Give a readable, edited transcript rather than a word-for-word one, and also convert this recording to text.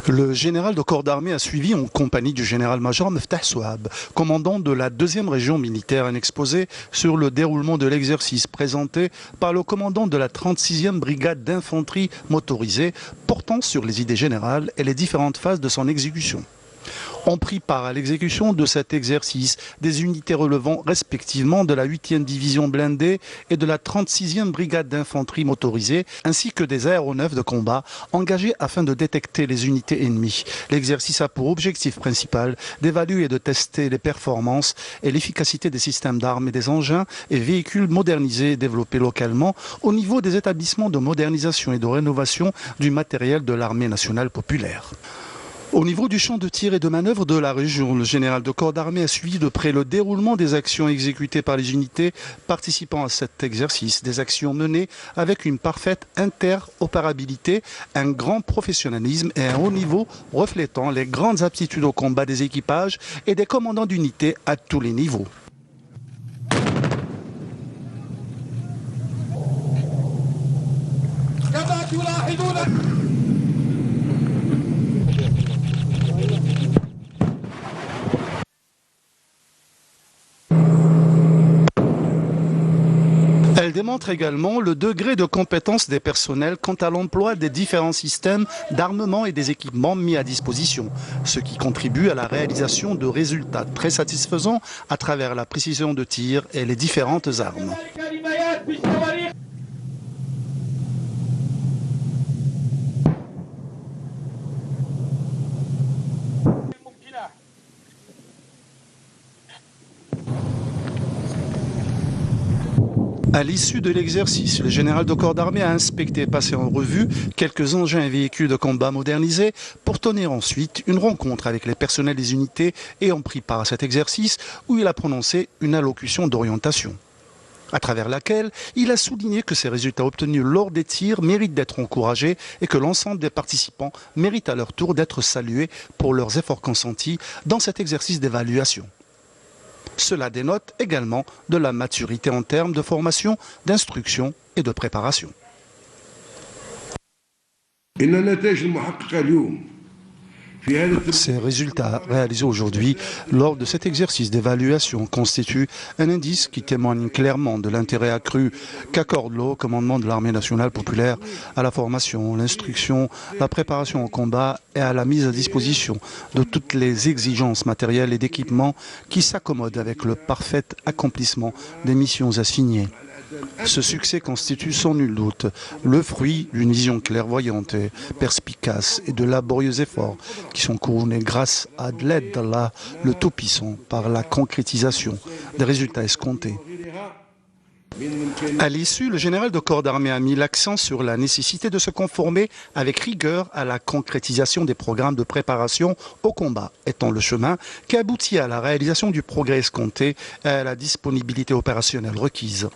Le général de corps d'armée a suivi en compagnie du général-major Meftah Souab, commandant de la 2e région militaire, un exposé sur le déroulement de l'exercice présenté par le commandant de la 36e brigade d'infanterie motorisée, portant sur les idées générales et les différentes phases de son exécution. Ont pris part à l'exécution de cet exercice des unités relevant respectivement de la 8e division blindée et de la 36e brigade d'infanterie motorisée, ainsi que des aéronefs de combat engagés afin de détecter les unités ennemies. L'exercice a pour objectif principal d'évaluer et de tester les performances et l'efficacité des systèmes d'armes et des engins et véhicules modernisés et développés localement au niveau des établissements de modernisation et de rénovation du matériel de l'armée nationale populaire. Au niveau du champ de tir et de manœuvre de la région, le général de corps d'armée a suivi de près le déroulement des actions exécutées par les unités participant à cet exercice. Des actions menées avec une parfaite interopérabilité, un grand professionnalisme et un haut niveau reflétant les grandes aptitudes au combat des équipages et des commandants d'unités à tous les niveaux. Elle démontre également le degré de compétence des personnels quant à l'emploi des différents systèmes d'armement et des équipements mis à disposition, ce qui contribue à la réalisation de résultats très satisfaisants à travers la précision de tir et les différentes armes. À l'issue de l'exercice, le général de corps d'armée a inspecté et passé en revue quelques engins et véhicules de combat modernisés pour tenir ensuite une rencontre avec les personnels des unités ayant pris part à cet exercice où il a prononcé une allocution d'orientation, à travers laquelle il a souligné que ces résultats obtenus lors des tirs méritent d'être encouragés et que l'ensemble des participants méritent à leur tour d'être salués pour leurs efforts consentis dans cet exercice d'évaluation. Cela dénote également de la maturité en termes de formation, d'instruction et de préparation. Ces résultats réalisés aujourd'hui lors de cet exercice d'évaluation constituent un indice qui témoigne clairement de l'intérêt accru qu'accorde le haut commandement de l'armée nationale populaire à la formation, l'instruction, la préparation au combat et à la mise à disposition de toutes les exigences matérielles et d'équipements qui s'accommodent avec le parfait accomplissement des missions assignées. Ce succès constitue sans nul doute le fruit d'une vision clairvoyante et perspicace et de laborieux efforts qui sont couronnés grâce à l'aide d'Allah, le Tout-Puissant, par la concrétisation des résultats escomptés. À l'issue, le général de corps d'armée a mis l'accent sur la nécessité de se conformer avec rigueur à la concrétisation des programmes de préparation au combat, étant le chemin qui aboutit à la réalisation du progrès escompté et à la disponibilité opérationnelle requise.